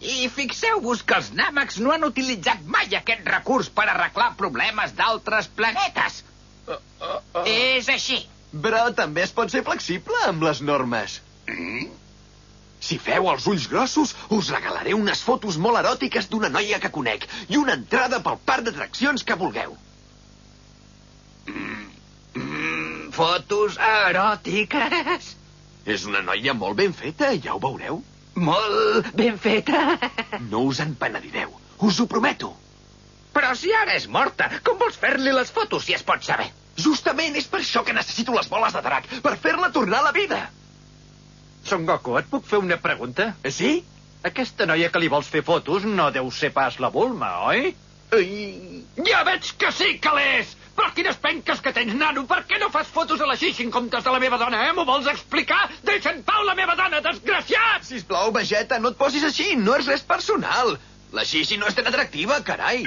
I fixeu-vos que els nàmecs no han utilitzat mai aquest recurs per arreglar problemes d'altres planetes. És així. Però també es pot ser flexible amb les normes. Si feu els ulls grossos, us regalaré unes fotos molt eròtiques d'una noia que conec i una entrada pel parc d'atraccions que vulgueu. Fotos eròtiques. És una noia molt ben feta, ja ho veureu. Molt ben feta. No us en penedireu, us ho prometo. Però si ara és morta, com vols fer-li les fotos, si es pot saber? Justament és per això que necessito les boles de drac, per fer-la tornar a la vida. Son Goku, et puc fer una pregunta? Sí? Aquesta noia que li vols fer fotos no deu ser pas la Bulma, oi? Ja veig que sí que l'és! Però quines penques que tens, nano! Per què no fas fotos a la Xixi en comptes de la meva dona, M'ho vols explicar? Deixa en pau la meva dona, desgraciat! Sisplau, Vegeta, no et posis així, no és res personal. La Xixi no és tan atractiva, carai.